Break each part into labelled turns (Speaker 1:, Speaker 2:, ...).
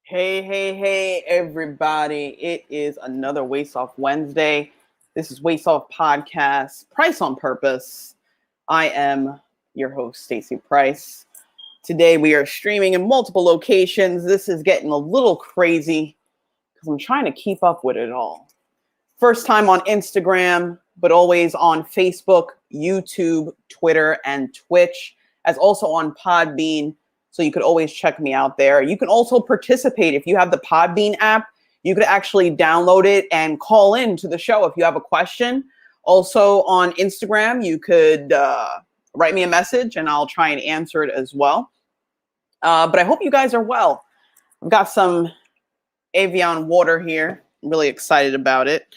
Speaker 1: Hey, everybody. It is another WaseOff Wednesday. This is WaseOff Podcast, Pryce on Purpose. I am your host, Stacey Pryce. Today we are streaming in multiple locations. This is getting a little crazy because I'm trying to keep up with it all. First time on Instagram, but always on Facebook, YouTube, Twitter, and Twitch, as also on Podbean. So you could always check me out there. You can also participate if you have the Podbean app. You could actually download it and call in to the show if you have a question. Also on Instagram, you could write me a message and I'll try and answer it as well. But I hope you guys are well. I've got some Evian water here. I'm really excited about it.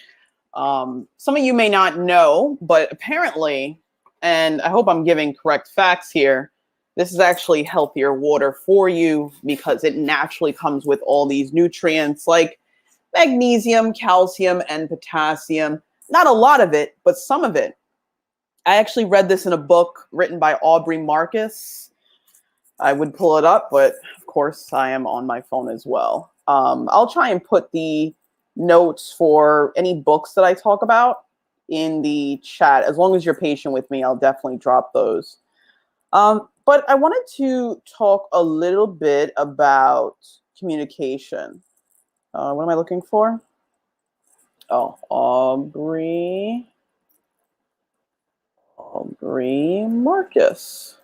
Speaker 1: Some of you may not know, but apparently, and I hope I'm giving correct facts here, this is actually healthier water for you because it naturally comes with all these nutrients like magnesium, calcium, and potassium. Not a lot of it, but some of it. I actually read this in a book written by Aubrey Marcus. I would pull it up, but of course I am on my phone as well. I'll try and put the notes for any books that I talk about in the chat. As long as you're patient with me, I'll definitely drop those. But I wanted to talk a little bit about communication. What am I looking for? Oh, Aubrey Marcus.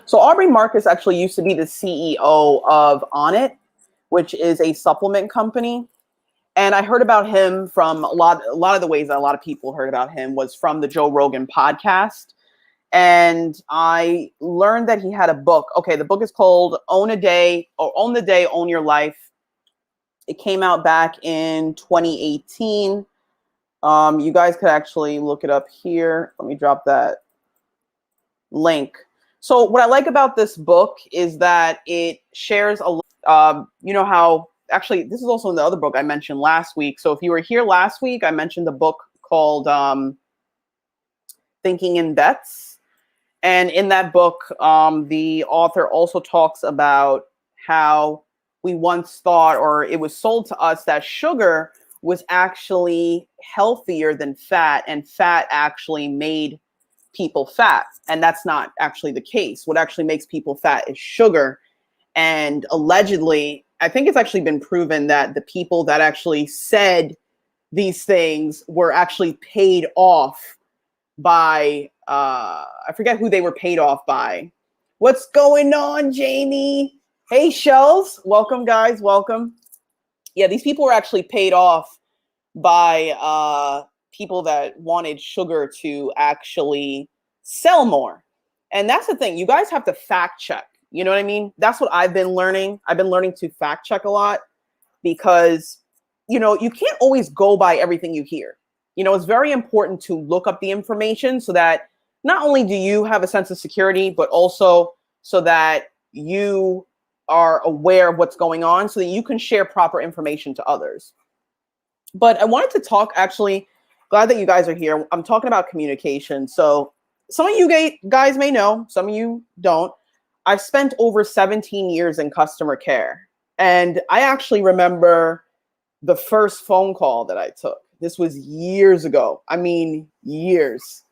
Speaker 1: So Aubrey Marcus actually used to be the CEO of On It, which is a supplement company. And I heard about him from a lot of the ways that a lot of people heard about him was from the Joe Rogan podcast. And I learned that he had a book. Okay, the book is called Own the Day, Own Your Life. It came out back in 2018. You guys could actually look it up here. Let me drop that link. So what I like about this book is that it shares a lot. You know how, actually, this is also in the other book I mentioned last week. So if you were here last week, I mentioned the book called Thinking in Bets. And in that book, the author also talks about how we once thought, or it was sold to us, that sugar was actually healthier than fat, and fat actually made people fat. And that's not actually the case. What actually makes people fat is sugar. And allegedly, I think it's actually been proven that the people that actually said these things were actually paid off by, I forget who they were paid off by. What's going on, Jamie? Hey, Shells. Welcome, guys. Welcome. Yeah, these people were actually paid off by people that wanted sugar to actually sell more. And that's the thing. You guys have to fact check. You know what I mean? That's what I've been learning. I've been learning to fact check a lot because, you know, you can't always go by everything you hear. You know, it's very important to look up the information so that not only do you have a sense of security, but also so that you are aware of what's going on so that you can share proper information to others. But I wanted to talk, actually, glad that you guys are here. I'm talking about communication. So some of you guys may know, some of you don't. I've spent over 17 years in customer care. And I actually remember the first phone call that I took. This was years ago. I mean, years.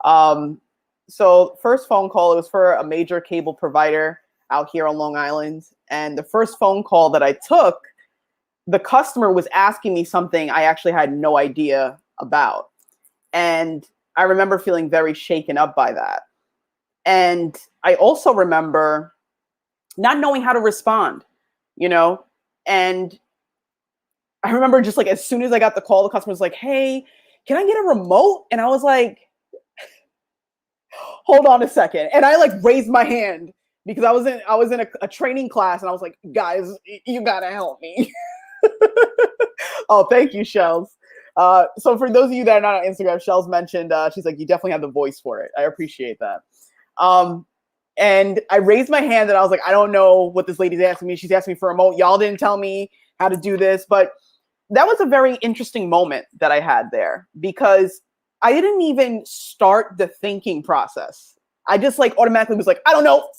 Speaker 1: So first phone call, it was for a major cable provider out here on Long Island. And the first phone call that I took, the customer was asking me something I actually had no idea about. And I remember feeling very shaken up by that. And I also remember not knowing how to respond, you know, and I remember just like, as soon as I got the call, the customer was like, hey, can I get a remote? And I was like, hold on a second. And I like raised my hand because I was in a training class and I was like, guys, you gotta help me. Oh, thank you, Shells. So for those of you that are not on Instagram, Shells mentioned, she's like, you definitely have the voice for it. I appreciate that. And I raised my hand and I was like, I don't know what this lady's asking me. She's asking me for a remote. Y'all didn't tell me how to do this. But that was a very interesting moment that I had there because I didn't even start the thinking process. I just like automatically was like, I don't know.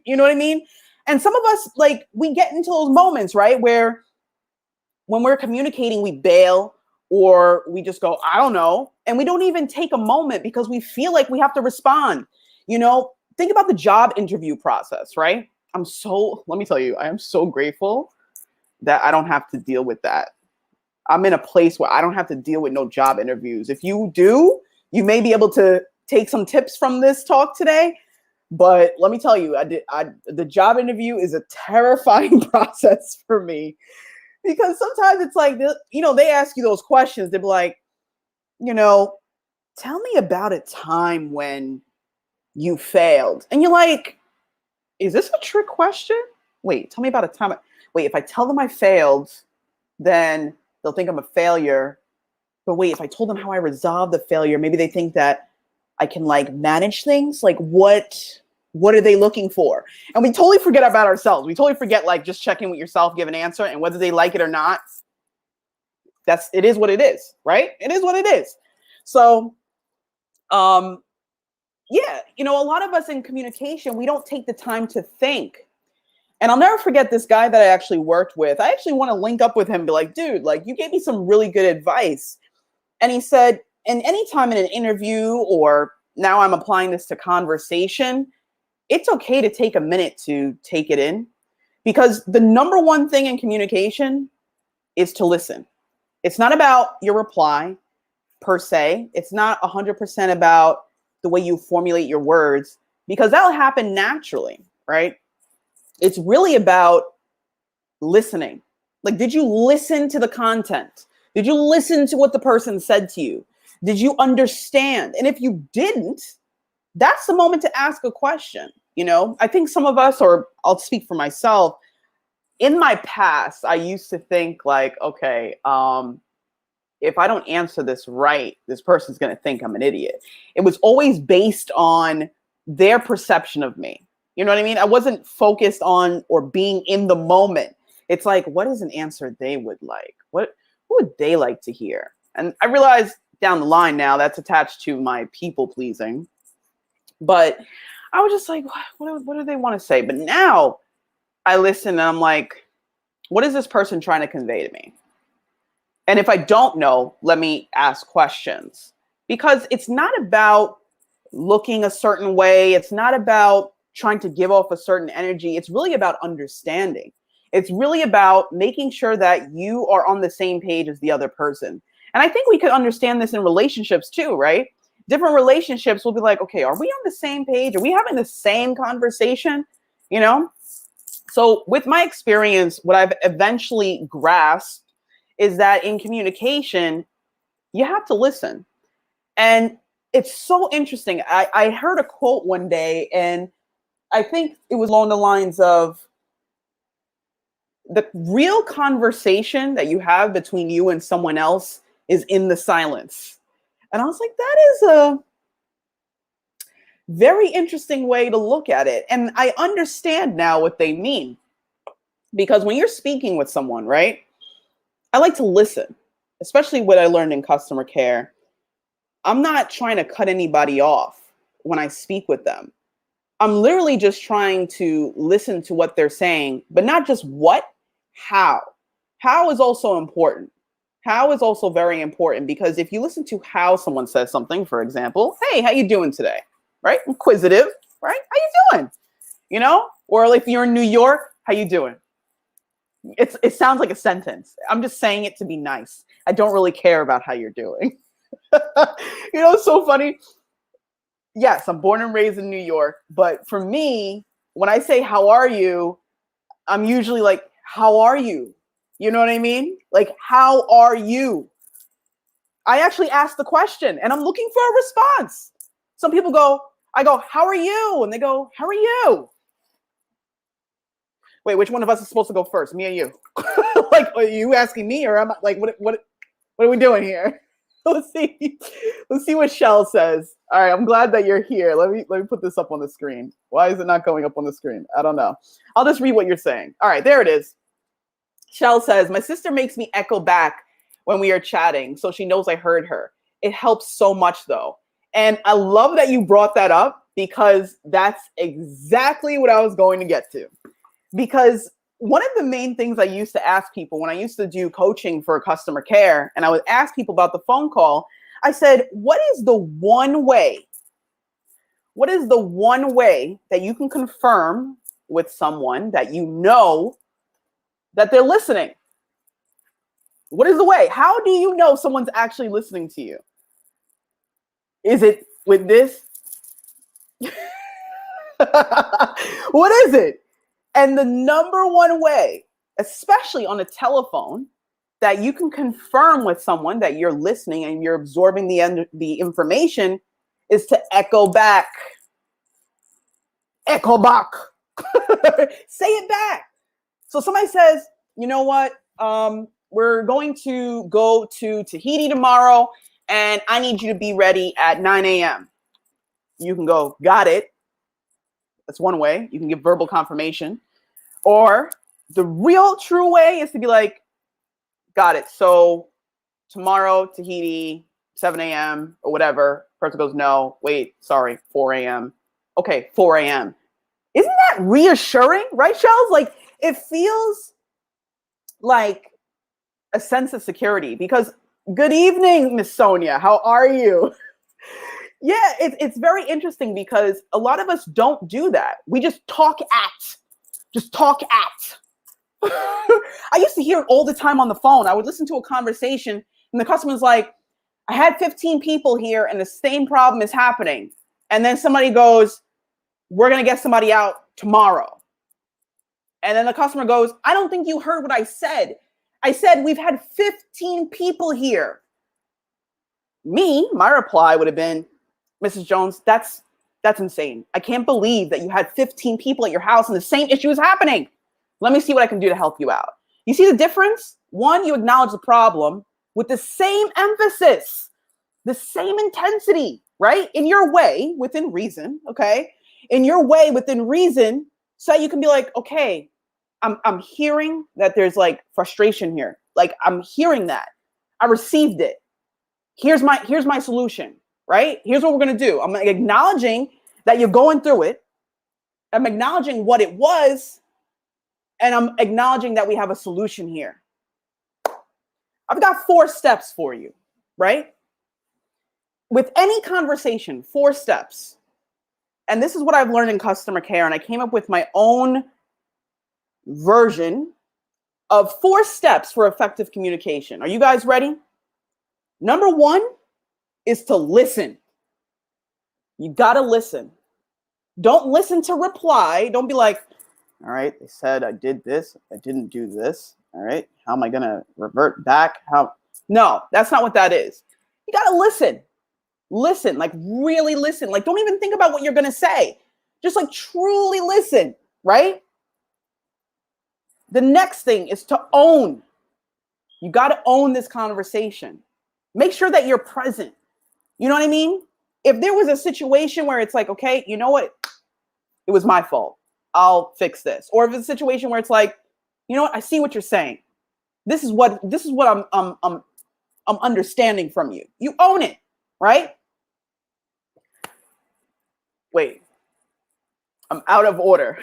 Speaker 1: You know what I mean? And some of us, like, we get into those moments, right? Where when we're communicating, we bail or we just go, I don't know. And we don't even take a moment because we feel like we have to respond. You know, think about the job interview process, right? Let me tell you, I am so grateful that I don't have to deal with that. I'm in a place where I don't have to deal with no job interviews. If you do, you may be able to take some tips from this talk today. But let me tell you, the job interview is a terrifying process for me because sometimes it's like, you know, they ask you those questions. They'll be like, you know, tell me about a time when you failed. And you're like, is this a trick question? Wait, tell me about a time. Wait, if I tell them I failed, then they'll think I'm a failure. But wait, if I told them how I resolved the failure, maybe they think that I can like manage things. Like what are they looking for? And we totally forget about ourselves. We totally forget like just checking with yourself, give an answer, and whether they like it or not, it is what it is, right? It is what it is. So, yeah, you know, a lot of us in communication, we don't take the time to think. And I'll never forget this guy that I actually worked with. I actually want to link up with him and be like, dude, like you gave me some really good advice. And he said, and anytime in an interview, or now I'm applying this to conversation, it's okay to take a minute to take it in, because the number one thing in communication is to listen. It's not about your reply per se. It's not 100% about the way you formulate your words, because that'll happen naturally, right? It's really about listening. Like, did you listen to the content? Did you listen to what the person said to you? Did you understand? And if you didn't, that's the moment to ask a question. You know, I think some of us, or I'll speak for myself, in my past, I used to think like, okay, if I don't answer this right, this person's going to think I'm an idiot. It was always based on their perception of me. You know what I mean? I wasn't focused on or being in the moment. It's like, what is an answer they would like? What would they like to hear? And I realized down the line now that's attached to my people pleasing. But I was just like, what do they want to say? But now I listen and I'm like, what is this person trying to convey to me? And if I don't know, let me ask questions, because it's not about looking a certain way. It's not about trying to give off a certain energy. It's really about understanding. It's really about making sure that you are on the same page as the other person. And I think we could understand this in relationships too, right? Different relationships will be like, okay, are we on the same page? Are we having the same conversation? You know? So with my experience, what I've eventually grasped is that in communication, you have to listen. And it's so interesting. I heard a quote one day, and I think it was along the lines of, the real conversation that you have between you and someone else is in the silence. And I was like, that is a very interesting way to look at it. And I understand now what they mean. Because when you're speaking with someone, right, I like to listen, especially what I learned in customer care. I'm not trying to cut anybody off when I speak with them. I'm literally just trying to listen to what they're saying, but not just what, how. How is also important. How is also very important, because if you listen to how someone says something, for example, hey, how you doing today? Right? Inquisitive, right? How you doing? You know? Or if you're in New York, how you doing? It sounds like a sentence. I'm just saying it to be nice. I don't really care about how you're doing. You know, it's so funny. Yes, I'm born and raised in New York, but for me, when I say how are you, I'm usually like, how are you? You know what I mean? Like, how are you? I actually ask the question and I'm looking for a response. Some people I go, how are you? And they go, how are you? Wait, which one of us is supposed to go first? Me or you? Like, are you asking me, or am I like, what are we doing here? Let's see what Shell says. All right, I'm glad that you're here. Let me put this up on the screen. Why is it not going up on the screen? I don't know. I'll just read what you're saying. All right, there it is. Shell says, my sister makes me echo back when we are chatting, so she knows I heard her. It helps so much though. And I love that you brought that up, because that's exactly what I was going to get to. Because one of the main things I used to ask people when I used to do coaching for customer care, and I would ask people about the phone call, I said, what is the one way that you can confirm with someone that you know that they're listening? What is the way? How do you know someone's actually listening to you? Is it with this? What is it? And the number one way, especially on a telephone, that you can confirm with someone that you're listening and you're absorbing the information is to echo back. Echo back. Say it back. So somebody says, you know what? We're going to go to Tahiti tomorrow, and I need you to be ready at 9 a.m. You can go, got it. That's one way. You can give verbal confirmation. Or the real true way is to be like, got it. So tomorrow, Tahiti, 7 a.m. or whatever. Person goes, no, wait, sorry, 4 a.m. Okay, 4 a.m. Isn't that reassuring, right, Shells? Like, it feels like a sense of security because, good evening, Miss Sonia. How are you? Yeah, it's very interesting because a lot of us don't do that. We just talk at. I used to hear it all the time on the phone. I would listen to a conversation and the customer's like, I had 15 people here and the same problem is happening. And then somebody goes, we're going to get somebody out tomorrow. And then the customer goes, I don't think you heard what I said. I said, we've had 15 people here. My reply would have been, Mrs. Jones, that's insane. I can't believe that you had 15 people at your house and the same issue is happening. Let me see what I can do to help you out. You see the difference? One, you acknowledge the problem with the same emphasis, the same intensity, right? In your way, within reason, okay? In your way, within reason, so you can be like, okay, I'm hearing that there's like frustration here. Like I'm hearing that. I received it. Here's my solution, right? Here's what we're going to do. I'm acknowledging that you're going through it. I'm acknowledging what it was. And I'm acknowledging that we have a solution here. I've got 4 steps for you, right? With any conversation, 4 steps. And this is what I've learned in customer care. And I came up with my own version of 4 steps for effective communication. Are you guys ready? Number 1 is to listen. You got to listen. Don't listen to reply. Don't be like, all right, they said I did this. I didn't do this. All right, how am I going to revert back? No, that's not what that is. You got to listen. Listen, like really listen. Like don't even think about what you're going to say. Just like truly listen, right? The next thing is to own. You got to own this conversation. Make sure that you're present. You know what I mean? If there was a situation where it's like, okay, you know what? It was my fault. I'll fix this. Or if it's a situation where it's like, you know what? I see what you're saying. This is what I'm understanding from you. You own it, right? Wait. I'm out of order.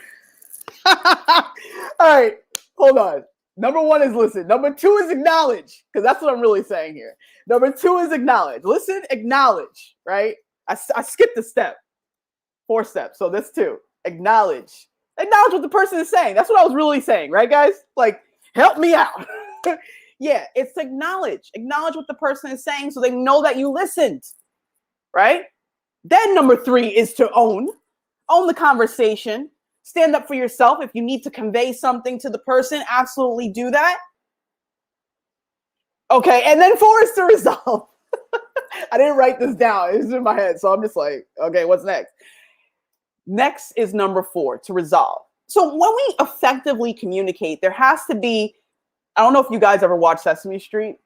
Speaker 1: All right. Hold on. Number 1 is listen. Number 2 is acknowledge, because that's what I'm really saying here. Number 2 is acknowledge. Listen, acknowledge, right? I skipped a step. 4 steps. So that's 2. Acknowledge. Acknowledge what the person is saying. That's what I was really saying, right, guys? Like, help me out. Yeah, it's acknowledge. Acknowledge what the person is saying so they know that you listened, right? Then number 3 is to own. Own the conversation. Stand up for yourself. If you need to convey something to the person, absolutely do that. Okay, and then 4 is to resolve. I didn't write this down. It's in my head, so I'm just like, okay, what's next? Next is number 4, to resolve. So when we effectively communicate, there has to be, I don't know if you guys ever watched Sesame Street.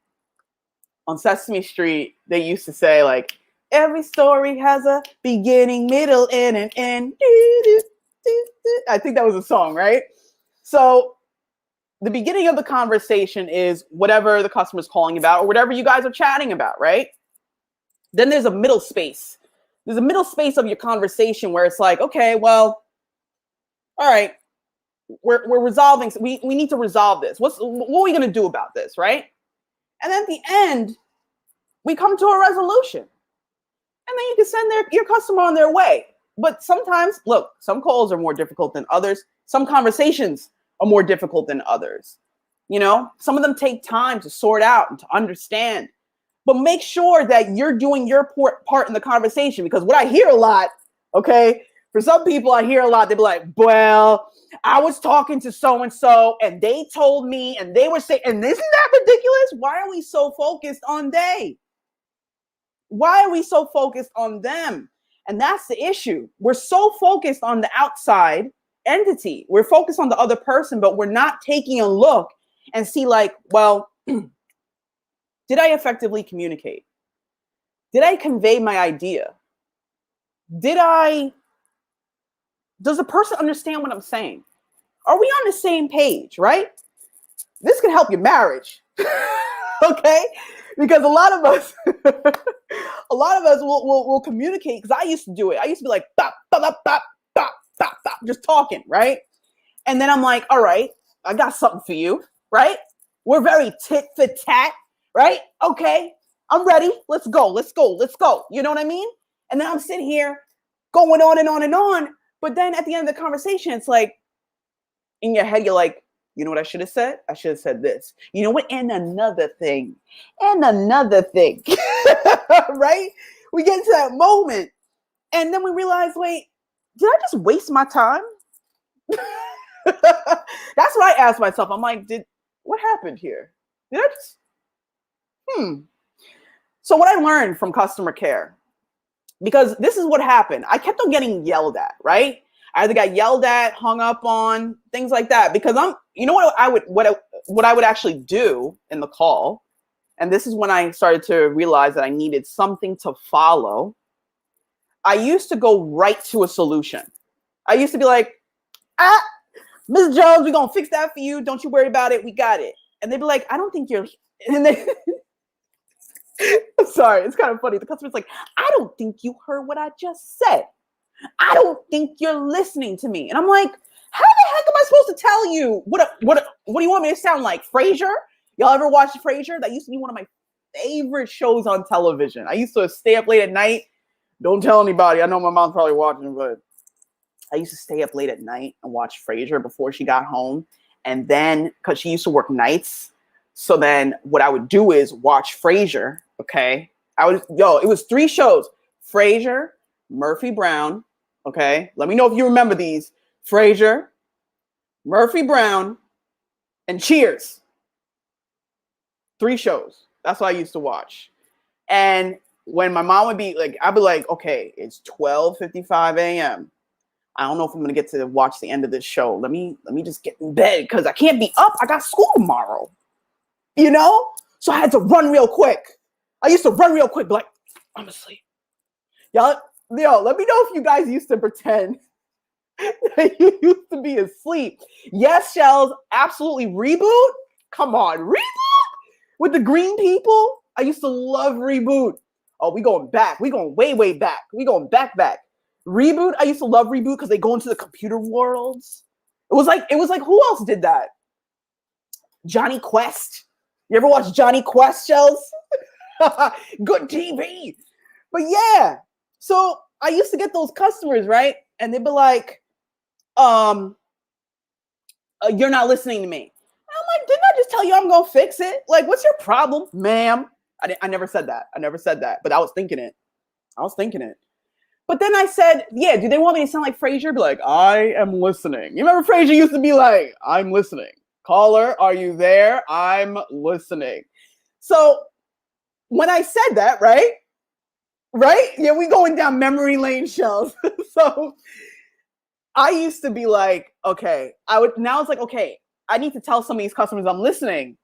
Speaker 1: On Sesame Street, they used to say like, every story has a beginning, middle, and an end. I think that was a song, right? So the beginning of the conversation is whatever the customer's calling about or whatever you guys are chatting about, right? Then there's a middle space. There's a middle space of your conversation where it's like, okay, well, all right, we're resolving. We need to resolve this. What are we going to do about this, right? And then at the end, we come to a resolution. And then you can send your customer on their way. But sometimes, look, some calls are more difficult than others. Some conversations are more difficult than others. You know, some of them take time to sort out and to understand. But make sure that you're doing your part in the conversation, because what I hear a lot, okay, for some people I hear a lot, they be like, well, I was talking to so-and-so and they told me and they were saying, and isn't that ridiculous? Why are we so focused on they? Why are we so focused on them? And that's the issue. We're so focused on the outside entity. We're focused on the other person, but we're not taking a look and see like, well, did I effectively communicate? Did I convey my idea? Does the person understand what I'm saying? Are we on the same page, right? This can help your marriage, okay? Because a lot of us will communicate, because I used to do it. I used to be like, bop, bop, bop, bop, bop, bop, bop, just talking, right? And then I'm like, all right, I got something for you, right? We're very tit for tat, right? Okay, I'm ready. Let's go, let's go, let's go. You know what I mean? And then I'm sitting here going on and on and on. But then at the end of the conversation, it's like, in your head, you're like, you know what I should have said? I should have said this. You know what? And another thing. Right? We get into that moment. And then we realize, wait, did I just waste my time? That's what I asked myself. I'm like, what happened here? Did I just, So what I learned from customer care, because this is what happened. I kept on getting yelled at, right? I either got yelled at, hung up on, things like that. Because you know what I would actually do in the call, and this is when I started to realize that I needed something to follow. I used to go right to a solution. I used to be like, Ms. Jones, we're gonna fix that for you. Don't you worry about it. We got it. And they'd be like, I don't think you're. And they, sorry, it's kind of funny. The customer's like, I don't think you heard what I just said. I don't think you're listening to me. And I'm like, how the heck am I supposed to tell you? What do you want me to sound like? Frasier? Y'all ever watch Frasier? That used to be one of my favorite shows on television. I used to stay up late at night. Don't tell anybody. I know my mom's probably watching, but I used to stay up late at night and watch Frasier before she got home. And then, because she used to work nights, so then what I would do is watch Frasier, okay? It was 3 shows. Frasier, Murphy Brown, okay? Let me know if you remember these. Frasier, Murphy Brown, and Cheers. 3 shows. That's what I used to watch. And when my mom would be like, I'd be like, okay, it's 12:55 a.m. I don't know if I'm going to get to watch the end of this show. Let me just get in bed because I can't be up. I got school tomorrow, you know? So I had to run real quick. I used to run real quick, like, I'm asleep. Yo, let me know if you guys used to pretend that you used to be asleep. Yes, Shells, absolutely. Reboot? Come on, Reboot? With the green people? I used to love Reboot. Oh, we going back. We going way, way back. We going back. Reboot, I used to love Reboot because they go into the computer worlds. It was like, who else did that? Johnny Quest. You ever watch Johnny Quest, Shells? Good TV. But yeah, so I used to get those customers, right? And they'd be like, you're not listening to me. And I'm like, didn't I just tell you I'm going to fix it? Like, what's your problem, ma'am? I never said that. But I was thinking it. But then I said, yeah, do they want me to sound like Frasier? Be like, I am listening. You remember Frasier used to be like, I'm listening. Caller, are you there? I'm listening. So when I said that, right? Yeah, we going down memory lane, Shells. So I used to be like, okay, now it's like, okay, I need to tell some of these customers I'm listening.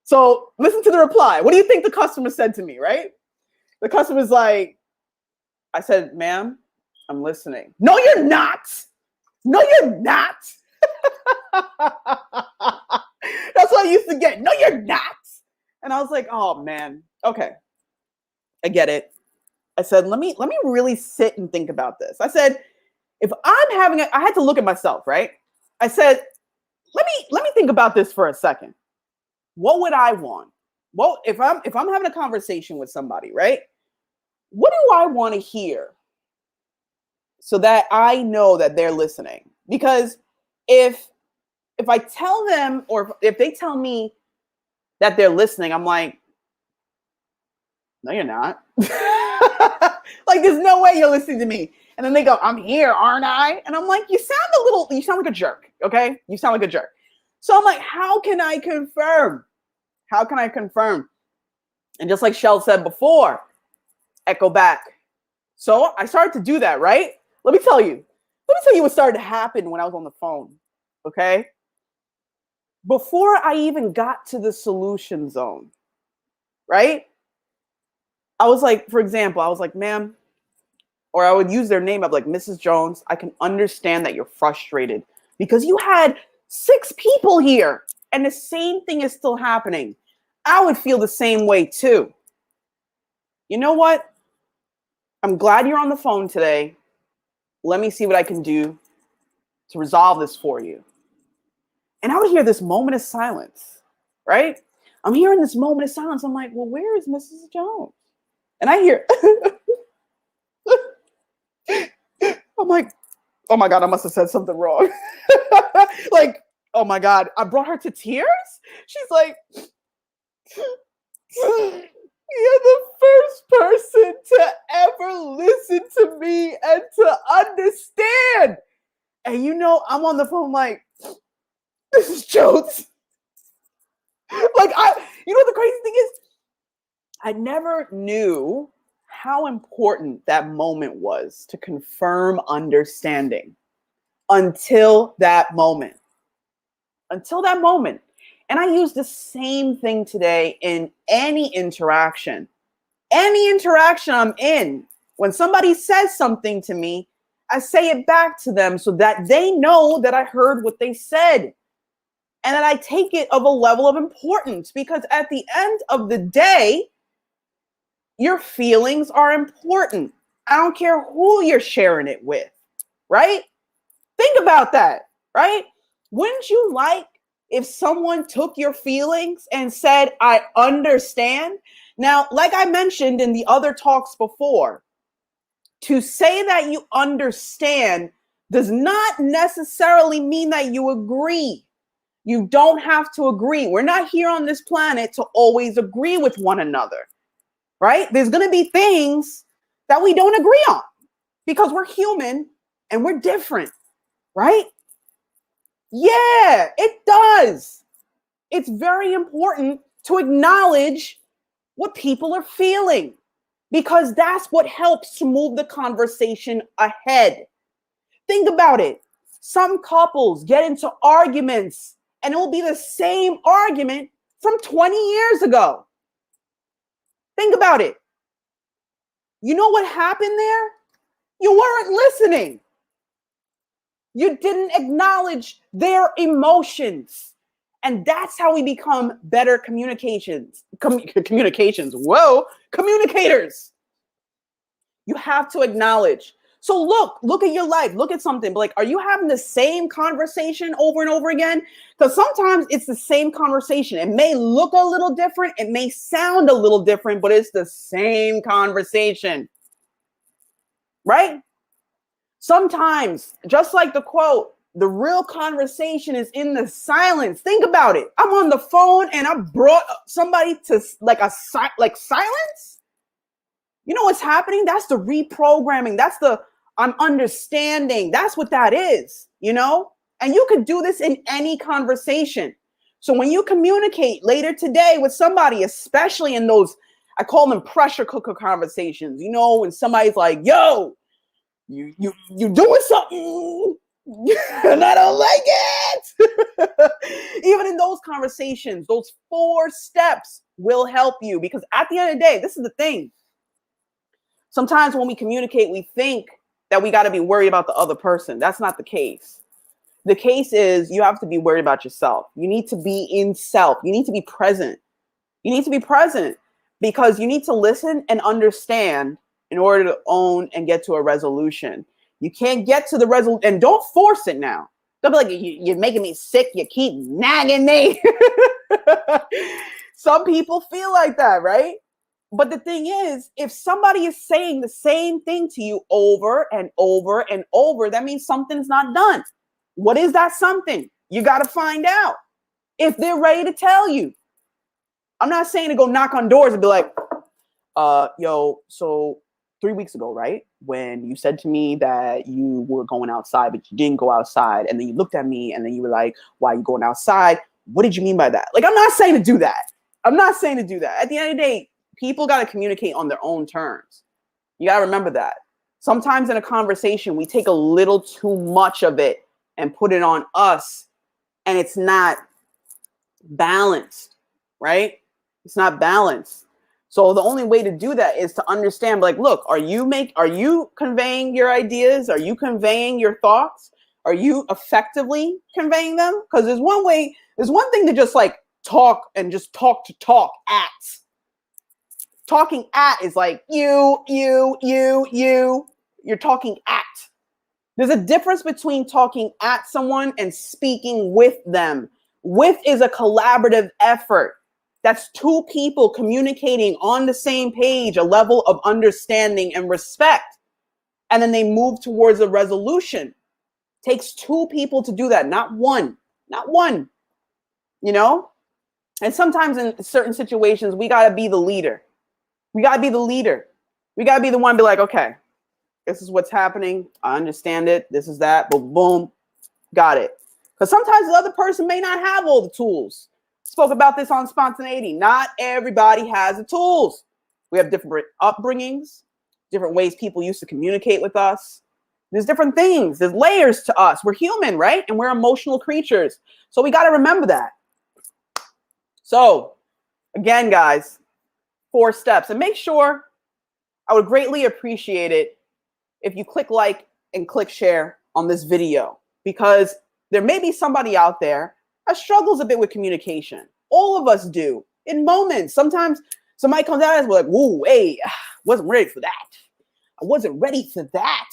Speaker 1: So listen to the reply. What do you think the customer said to me, right? The customer's like, I said, ma'am, I'm listening. No, you're not. That's what I used to get. No, you're not. And I was like, oh, man. Okay. I get it. I said, let me really sit and think about this. I said, if I'm having I had to look at myself, right? I said, let me think about this for a second. What would I want? Well, if I'm having a conversation with somebody, right? What do I want to hear so that I know that they're listening? Because if I tell them, or if they tell me that they're listening, I'm like, no, you're not. Like, there's no way you're listening to me. And then they go, I'm here, aren't I? And I'm like, you sound like a jerk. Okay. You sound like a jerk. So I'm like, how can I confirm? How can I confirm? And just like Shell said before, echo back. So I started to do that, right? Let me tell you what started to happen when I was on the phone. Okay. Before I even got to the solution zone, right? I was like, for example, I was like, ma'am, or I would use their name. I'd be like, Mrs. Jones, I can understand that you're frustrated because you had 6 people here and the same thing is still happening. I would feel the same way too. You know what? I'm glad you're on the phone today. Let me see what I can do to resolve this for you. And I would hear this moment of silence, right? I'm hearing this moment of silence. I'm like, well, where is Mrs. Jones? And I hear, I'm like, oh my God, I must have said something wrong. Like, oh my God, I brought her to tears? She's like, you're the first person to ever listen to me and to understand. And you know, I'm on the phone like, this is Jones. Like, you know, the crazy thing is, I never knew how important that moment was to confirm understanding until that moment. Until that moment. And I use the same thing today in any interaction. Any interaction I'm in, when somebody says something to me, I say it back to them so that they know that I heard what they said. And that I take it of a level of importance, because at the end of the day, your feelings are important. I don't care who you're sharing it with, right? Think about that, right? Wouldn't you like if someone took your feelings and said, I understand? Now, like I mentioned in the other talks before, to say that you understand does not necessarily mean that you agree. You don't have to agree. We're not here on this planet to always agree with one another, right? There's going to be things that we don't agree on because we're human and we're different, right? Yeah, it does. It's very important to acknowledge what people are feeling, because that's what helps to move the conversation ahead. Think about it. Some couples get into arguments and it will be the same argument from 20 years ago. Think about it. You know what happened there? You weren't listening. You didn't acknowledge their emotions. And that's how we become better communications. Communications. Whoa, communicators. You have to acknowledge. So look at your life. Look at something. Like, are you having the same conversation over and over again? Because sometimes it's the same conversation. It may look a little different. It may sound a little different, but it's the same conversation. Right? Sometimes, just like the quote, the real conversation is in the silence. Think about it. I'm on the phone and I brought somebody to like silence. You know what's happening? That's the reprogramming. That's the I'm understanding. That's what that is, you know? And you could do this in any conversation. So when you communicate later today with somebody, especially in those, I call them pressure cooker conversations, you know, when somebody's like, yo, you doing something and I don't like it. Even in those conversations, those 4 steps will help you, because at the end of the day, this is the thing. Sometimes when we communicate, we think that we got to be worried about the other person. That's not the case. The case is you have to be worried about yourself. You need to be in self. You need to be present. You need to be present because you need to listen and understand in order to own and get to a resolution. You can't get to the resolution, and don't force it now. Don't be like, you're making me sick. You keep nagging me. Some people feel like that, right? But the thing is, if somebody is saying the same thing to you over and over and over, that means something's not done. What is that something? You got to find out if they're ready to tell you. I'm not saying to go knock on doors and be like, yo, so 3 weeks ago, right? When you said to me that you were going outside, but you didn't go outside. And then you looked at me and then you were like, why are you going outside? What did you mean by that? Like, I'm not saying to do that. I'm not saying to do that. At the end of the day, people got to communicate on their own terms. You got to remember that. Sometimes in a conversation, we take a little too much of it and put it on us, and it's not balanced, right? It's not balanced. So the only way to do that is to understand, like, look, are you conveying your ideas? Are you conveying your thoughts? Are you effectively conveying them? Because there's one thing to just like talk and just talk at. Talking at is like you're talking at. There's a difference between talking at someone and speaking with them. With is a collaborative effort. That's two people communicating on the same page, a level of understanding and respect. And then they move towards a resolution. Takes two people to do that, not one, you know? And sometimes in certain situations, we got to be the leader. We got to be the leader. We got to be the one to be like, okay, this is what's happening. I understand it. This is that. Boom, boom. Got it. Because sometimes the other person may not have all the tools. Spoke about this on spontaneity. Not everybody has the tools. We have different upbringings, different ways people used to communicate with us. There's different things. There's layers to us. We're human, right? And we're emotional creatures. So we got to remember that. So again, guys, 4 steps. And make sure, I would greatly appreciate it if you click like and click share on this video, because there may be somebody out there that struggles a bit with communication. All of us do in moments. Sometimes somebody comes out and we're like, whoa, hey, wasn't ready for that. I wasn't ready for that.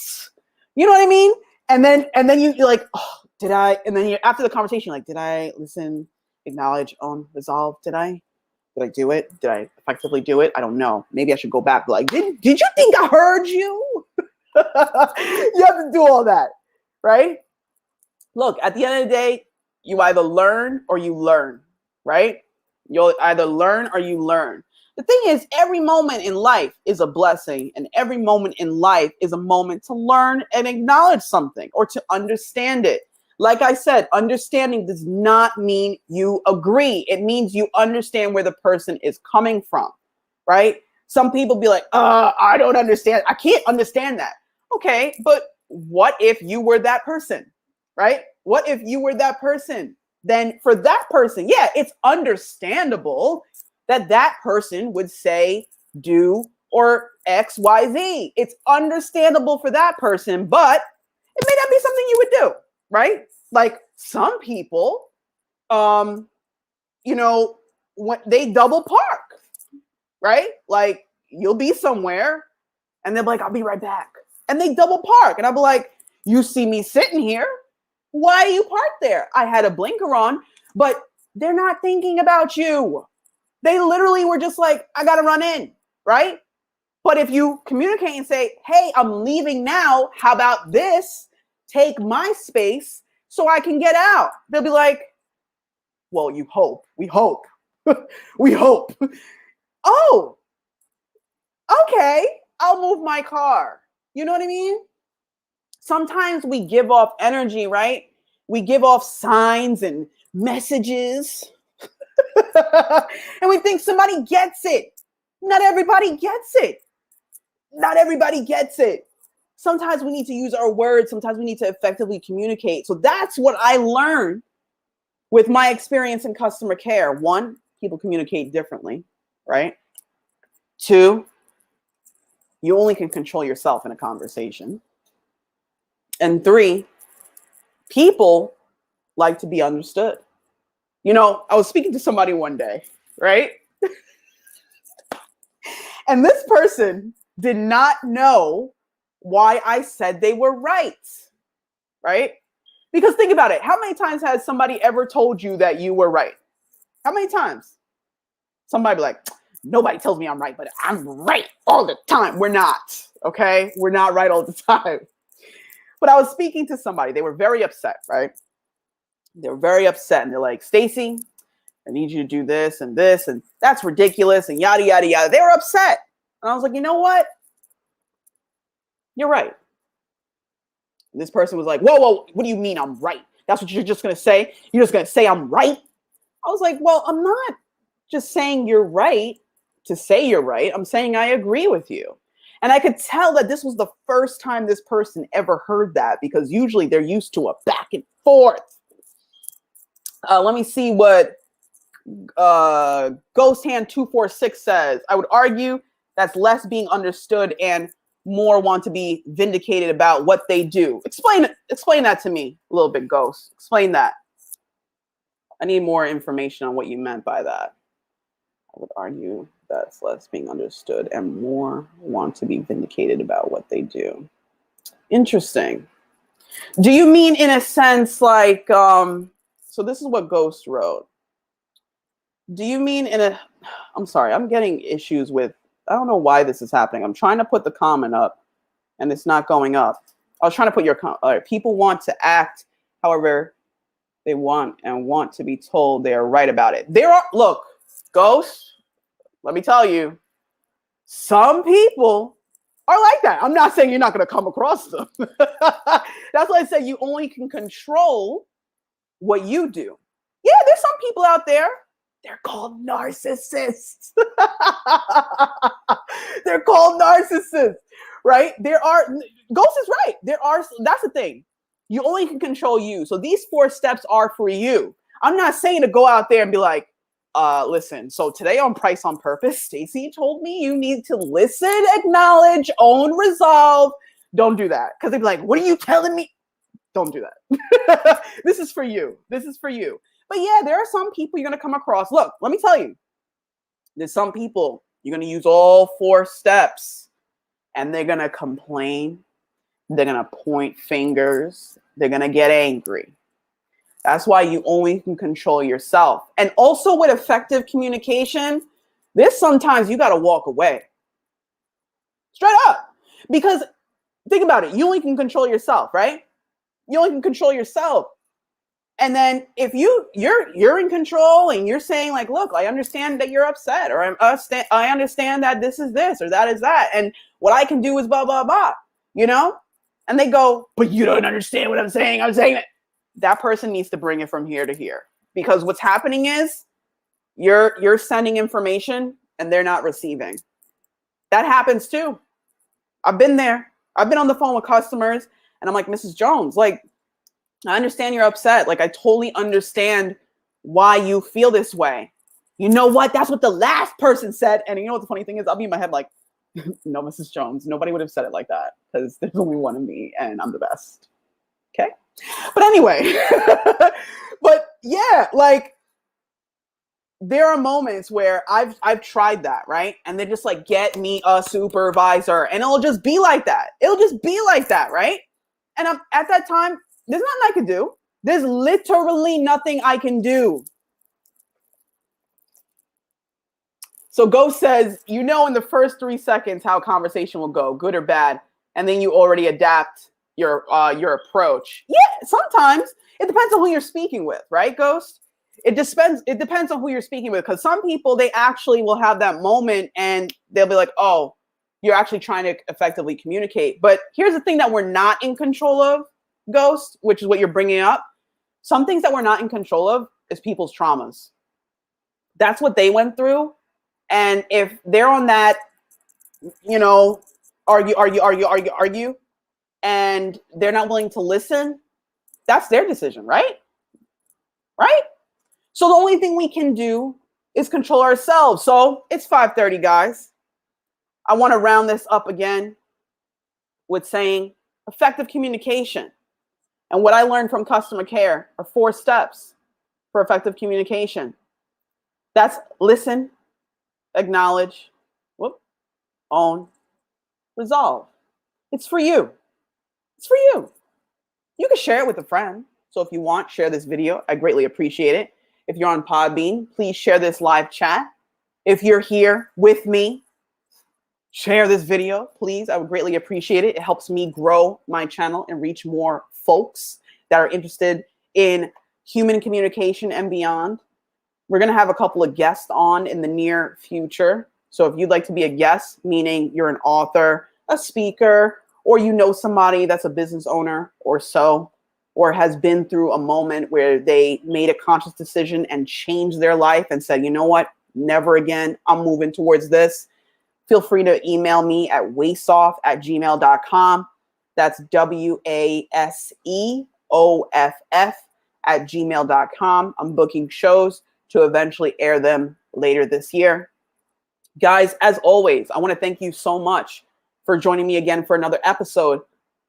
Speaker 1: You know what I mean? And then you're like, oh, did I? And then after the conversation, like, did I listen, acknowledge, resolve? Did I do it? Did I effectively do it? I don't know. Maybe I should go back. Like, did you think I heard you? You have to do all that, right? Look, at the end of the day, you either learn or you learn, right? You'll either learn or you learn. The thing is, every moment in life is a blessing, and every moment in life is a moment to learn and acknowledge something or to understand it. Like I said, understanding does not mean you agree. It means you understand where the person is coming from, right? Some people be like, I don't understand. I can't understand that. Okay, but what if you were that person, right? What if you were that person? Then for that person, yeah, it's understandable that that person would say, do, or X, Y, Z. It's understandable for that person, but it may not be something you would do, right? Like some people, when they double park, right? Like you'll be somewhere and they're like, I'll be right back. And they double park. And I'll be like, you see me sitting here. Why are you parked there? I had a blinker on, but they're not thinking about you. They literally were just like, I got to run in, right? But if you communicate and say, hey, I'm leaving now. How about this? Take my space so I can get out. They'll be like, well, you hope. We hope. We hope. Oh, okay. I'll move my car. You know what I mean? Sometimes we give off energy, right? We give off signs and messages. And we think somebody gets it. Not everybody gets it. Not everybody gets it. Sometimes we need to use our words. Sometimes we need to effectively communicate. So that's what I learned with my experience in customer care. 1, people communicate differently, right? 2, you only can control yourself in a conversation. And 3, people like to be understood. You know, I was speaking to somebody one day, right? And this person did not know why I said they were right. Right? Because think about it. How many times has somebody ever told you that you were right? How many times? Somebody be like, nobody tells me I'm right, but I'm right all the time. We're not, okay? We're not right all the time. But I was speaking to somebody. They were very upset, right? They were very upset. And they're like, Stacy, I need you to do this, and that's ridiculous, and yada, yada, yada. They were upset. And I was like, you know what? You're right. And this person was like, whoa, what do you mean I'm right? That's what you're just going to say? You're just going to say I'm right? I was like, well, I'm not just saying you're right to say you're right. I'm saying I agree with you. And I could tell that this was the first time this person ever heard that, because usually they're used to a back and forth. Let me see what Ghost Hand 246 says. I would argue that's less being understood and more want to be vindicated about what they do. Explain that to me a little bit, Ghost. Explain that. I need more information on what you meant by that. I would argue that's less being understood and more want to be vindicated about what they do. Interesting. Do you mean in a sense like, so this is what Ghost wrote. Do you mean I'm sorry, I'm getting issues with, I don't know why this is happening. I'm trying to put the comment up and it's not going up. I was trying to put your comment. People want to act however they want and want to be told they are right about it. Look, Ghost, let me tell you, some people are like that. I'm not saying you're not going to come across them. That's why I say you only can control what you do. Yeah, there's some people out there. They're called narcissists. They're called narcissists, right? Ghost is right. That's the thing. You only can control you. So these 4 steps are for you. I'm not saying to go out there and be like, listen, so today on Pryce on Purpose, Stacy told me you need to listen, acknowledge, own, resolve. Don't do that. Because they'd be like, what are you telling me? Don't do that. This is for you. This is for you. But yeah, there are some people you're going to come across. Look, let me tell you. There's some people you're going to use all 4 steps and they're going to complain. They're going to point fingers. They're going to get angry. That's why you only can control yourself. And also with effective communication, there's sometimes you got to walk away. Straight up. Because think about it. You only can control yourself, right? You only can control yourself. And then if you're in control and you're saying like, look, I understand that you're upset, or I understand that this is this or that is that. And what I can do is blah, blah, blah, you know? And they go, but you don't understand what I'm saying. I'm saying it. That person needs to bring it from here to here, because what's happening is you're sending information and they're not receiving. That happens too. I've been there. I've been on the phone with customers and I'm like, Mrs. Jones, like, I understand you're upset. Like, I totally understand why you feel this way. You know what? That's what the last person said. And you know what the funny thing is? I'll be in my head like, no, Mrs. Jones, nobody would have said it like that, because there's only one of me and I'm the best. Okay. But anyway, but yeah, like there are moments where I've tried that, right? And they just like, get me a supervisor, and it'll just be like that. It'll just be like that, right? And I'm at that time, there's nothing I can do. There's literally nothing I can do. So Ghost says, you know, in the first 3 seconds how a conversation will go, good or bad, and then you already adapt your approach. Yeah, sometimes it depends on who you're speaking with, right, Ghost? It depends on who you're speaking with, because some people, they actually will have that moment and they'll be like, oh, you're actually trying to effectively communicate. But here's the thing that we're not in control of, Ghost, which is what you're bringing up. Some things that we're not in control of is people's traumas. That's what they went through. And if they're on that, you know, argue, and they're not willing to listen, that's their decision, right? Right? So the only thing we can do is control ourselves. So it's 5:30, guys. I want to round this up again with saying effective communication. And what I learned from customer care are 4 steps for effective communication. That's listen, acknowledge, own, resolve. It's for you. It's for you. You can share it with a friend. So if you want, share this video. I greatly appreciate it. If you're on Podbean, please share this live chat. If you're here with me, share this video, please. I would greatly appreciate it. It helps me grow my channel and reach more folks that are interested in human communication and beyond. We're going to have a couple of guests on in the near future. So if you'd like to be a guest, meaning you're an author, a speaker, or you know somebody that's a business owner or so, or has been through a moment where they made a conscious decision and changed their life and said, you know what, never again, I'm moving towards this. Feel free to email me at waseoff@gmail.com. That's WASEOFF@gmail.com. I'm booking shows to eventually air them later this year. Guys, as always, I want to thank you so much for joining me again for another episode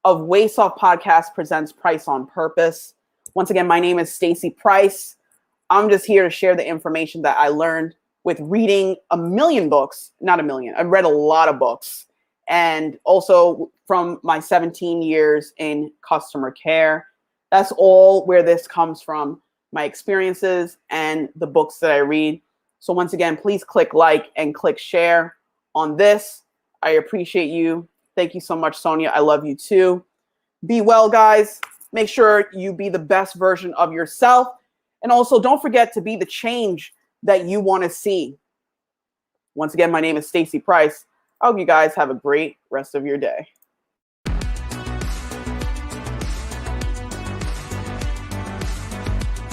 Speaker 1: of WaseOff Podcast presents Pryce on Purpose. Once again, my name is Stacey Pryce. I'm just here to share the information that I learned with reading a million books, not a million. I've read a lot of books, and also from my 17 years in customer care. That's all where this comes from, my experiences and the books that I read. So once again, please click like and click share on this. I appreciate you. Thank you so much, Sonia. I love you too. Be well, guys. Make sure you be the best version of yourself. And also don't forget to be the change that you want to see. Once again, my name is Stacey Pryce. I hope you guys have a great rest of your day.